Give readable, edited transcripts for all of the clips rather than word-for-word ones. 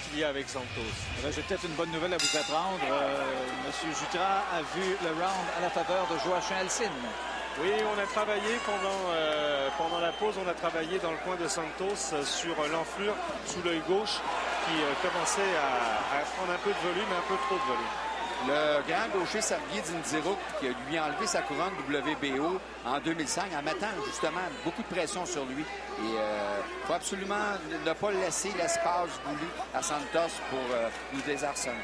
qu'il y a avec Santos. J'ai peut-être une bonne nouvelle à vous apprendre. Monsieur Jutras a vu le round à la faveur de Joachim Alcine. Oui, on a travaillé pendant la pause, on a travaillé dans le coin de Santos sur l'enflure sous l'œil gauche qui commençait à prendre un peu de volume, un peu trop de volume. Le grand gaucher Sergei Dindziruk qui lui a enlevé sa couronne WBO en 2005 en mettant justement beaucoup de pression sur lui. Et il faut absolument ne pas laisser l'espace voulu à Santos pour nous désarçonner.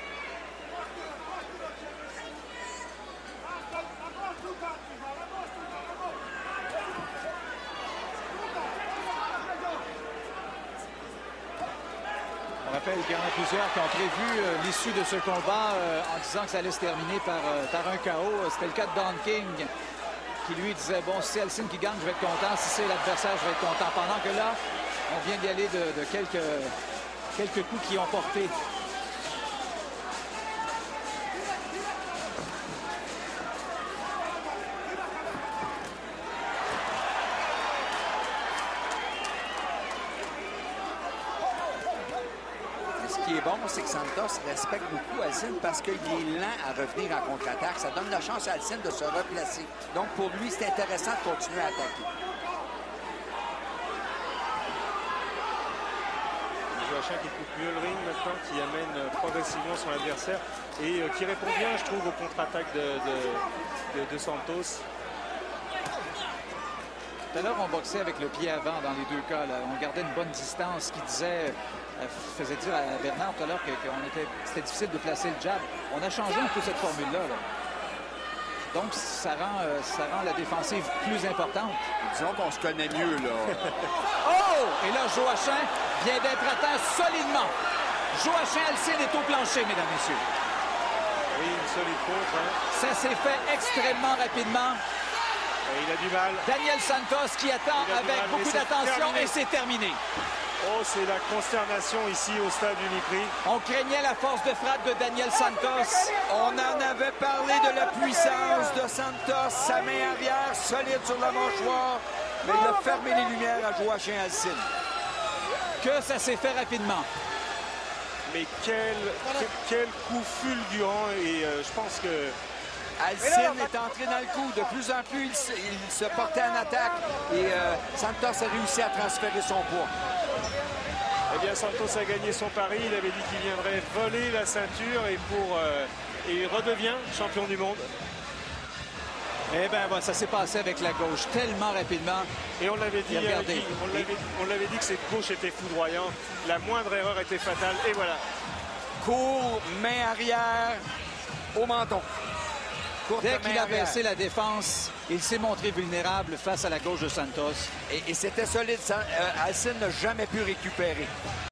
On rappelle qu'il y en a plusieurs qui ont prévu l'issue de ce combat en disant que ça allait se terminer par un KO. C'était le cas de Don King qui lui disait, bon, si c'est Alcine qui gagne, je vais être content. Si c'est l'adversaire, je vais être content. Pendant que là, on vient d'y aller de quelques coups qui ont porté. Ce qui est bon, c'est que Santos respecte beaucoup Alcine parce qu'il est lent à revenir en contre-attaque. Ça donne la chance à Alcine de se replacer. Donc, pour lui, c'est intéressant de continuer à attaquer. Joachim qui coupe mieux le ring maintenant, qui amène progressivement son adversaire et qui répond bien, je trouve, aux contre-attaques de Santos. Tout à l'heure, on boxait avec le pied avant dans les deux cas. Là. On gardait une bonne distance qui disait, faisait dire à Bernard tout à l'heure que c'était difficile de placer le jab. On a changé un peu cette formule-là. Là. Donc, ça rend la défensive plus importante. Disons qu'on se connaît mieux, là. Oh! Et là, Joachim vient d'être atteint solidement. Joachim Alcine est au plancher, mesdames, messieurs. Oui, une solide contre. Hein. Ça s'est fait extrêmement rapidement. Et il a du mal. Daniel Santos qui attend avec beaucoup d'attention et c'est terminé. Oh, c'est la consternation ici au stade Uniprix. On craignait la force de frappe de Daniel Santos. On en avait parlé de la puissance de Santos, sa main arrière solide sur la mâchoire, mais il a fermé les lumières à Joachim Alcine. Que ça s'est fait rapidement. Mais quel coup fulgurant et je pense que Alcine est entré dans le coup. De plus en plus, il se portait en attaque et Santos a réussi à transférer son poids. Eh bien, Santos a gagné son pari. Il avait dit qu'il viendrait voler la ceinture et il redevient champion du monde. Eh bien, voilà, ça s'est passé avec la gauche tellement rapidement. Et on l'avait dit, on l'avait dit que cette gauche était foudroyante. La moindre erreur était fatale. Et voilà. Court, main arrière, au menton. Dès qu'il a baissé la défense, il s'est montré vulnérable face à la gauche de Santos. Et c'était solide. Alcine n'a jamais pu récupérer.